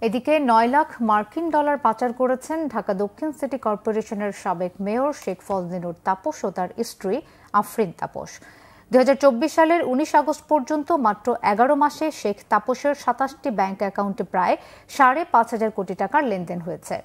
এদিকে ৯ লাখ মার্কিন ডলার পাচার করেছেন ঢাকা দক্ষিণ সিটি কর্পোরেশনের সাবেক মেয়র শেখ ফজলিনুর তাপস ও তার স্ত্রী আফরিন তাপস। ২০২৪ সালের ১৯ আগস্ট পর্যন্ত মাত্র ১১ মাসে শেখ তাপসের ২৭টি ব্যাংক অ্যাকাউন্টে প্রায় ৫.৫ কোটি টাকার লেনদেন হয়েছে।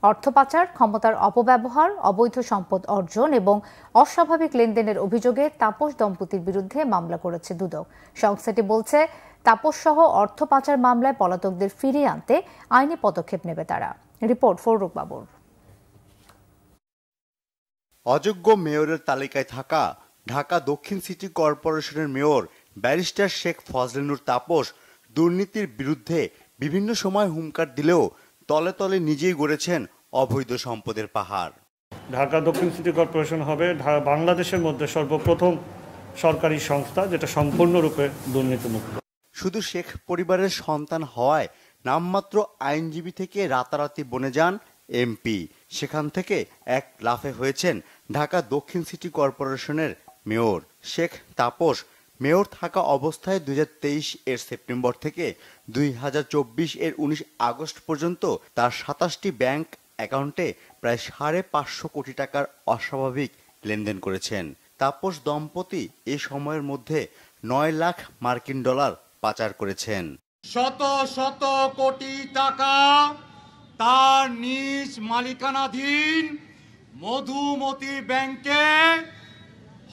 অর্থ পাচার, ক্ষমতার অপব্যবহার, অবৈধ সম্পদ অর্জন এবং অস্বাভাবিক লেনদেনের অভিযোগে তাপস দম্পতির বিরুদ্ধে মামলা করেছে দুদক। সংস্থাটি বলছে, তাপস সহ অর্থ পাচার মামলায় পলাতকদের ফিরিয়ে আনতে আইনি পদক্ষেপ নেবে তারা। রিপোর্ট ফররুখ বাবুর। অযোগ্য মেয়রের তালিকায় থাকা ঢাকা দক্ষিণ সিটি কর্পোরেশনের মেয়র ব্যারিস্টার শেখ ফজলিনুর তাপস দুর্নীতির বিরুদ্ধে বিভিন্ন সময় হুঙ্কার দিলেও তলে তলে নিজেই গড়েছেন অবৈধ সম্পদের পাহাড়। ঢাকা দক্ষিণ সিটি কর্পোরেশন হবে বাংলাদেশের মধ্যে সর্বপ্রথম সরকারি সংস্থা যেটা সম্পূর্ণরূপে দুর্নীতিমুক্ত। শুধু শেখ পরিবারের সন্তান হওয়ায় নামমাত্র আইনজীবী থেকে রাতারাতি বনে যান এমপি। সেখান থেকে এক লাফে হয়েছেন ঢাকা দক্ষিণ সিটি কর্পোরেশনের মেয়র। শেখ তাপস মেয়র থাকা অবস্থায় ২০২৩ এর সেপ্টেম্বর থেকে ২০২৪ এর ১৯ আগস্ট পর্যন্ত তার ২৭টি ব্যাংক অ্যাকাউন্টে প্রায় ৫৫০ কোটি টাকার অস্বাভাবিক লেনদেন করেছেন। তাপস দম্পতি এ সময়ের মধ্যে ৯ লাখ মার্কিন ডলার পাচার করেছেন। শত শত কোটি টাকা তার নিজ মালিকানাধীন মধুমতি ব্যাংকে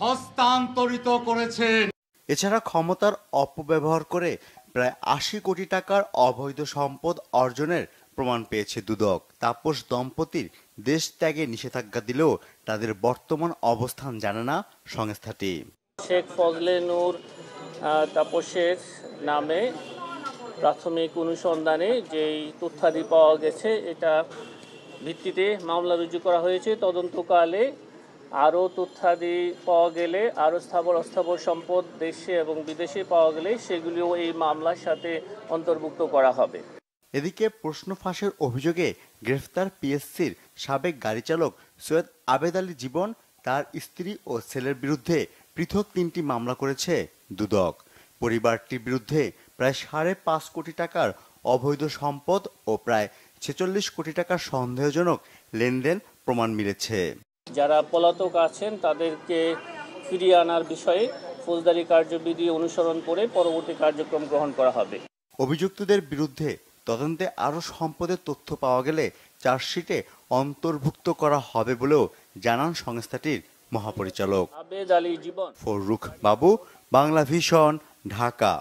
হস্তান্তরিত করেছেন। এছাড়া ক্ষমতার অপব্যবহার করে প্রায় ৮০ কোটি টাকার অবৈধ সম্পদ অর্জনের প্রমাণ পেয়েছে দুদক। তাপস দম্পতির দেশ ত্যাগে নিষেধাজ্ঞা দিলেও তাদের বর্তমান অবস্থান জানে না সংস্থাটি। শেখ ফজলিনুর তাপসের নামে প্রাথমিক অনুসন্ধানে যেই তথ্যাদি পাওয়া গেছে, এটা ভিত্তিতে মামলা রুজু করা হয়েছে। তদন্তকালে আরও তথ্যাদি পাওয়া গেলে, আরও স্থাবর অস্থাবর সম্পদ দেশে এবং বিদেশে পাওয়া গেলে সেগুলিও এই মামলার সাথে অন্তর্ভুক্ত করা হবে। এদিকে প্রশ্ন ফাঁসের অভিযোগে গ্রেফতার পিএসসির সাবেক গাড়ি চালক সৈয়দ আবেদ আলী জীবন, তার স্ত্রী ও ছেলের বিরুদ্ধে পৃথক ৩টি মামলা করেছে দুদক। পরিবারটির বিরুদ্ধে প্রায় ৫.৫ কোটি টাকার অবৈধ সম্পদ ও প্রায় ৪৬ কোটি টাকার সন্দেহজনক লেনদেন প্রমাণ মিলেছে। যারা পলাতক আছেন তাদেরকে ফিরিয়ে আনার বিষয়ে ফৌজদারি কার্যবিধি অনুসরণ করে পরবর্তী কার্যক্রম গ্রহণ করা হবে। অভিযুক্তদের বিরুদ্ধে তদন্তে আরও সম্পদের তথ্য পাওয়া গেলে চার্জশিটে অন্তর্ভুক্ত করা হবে বলেও জানান সংস্থাটির মহাপরিচালক আবেদ আলী জীবন। ফররুখ বাবু, বাংলা ভিশন, ঢাকা।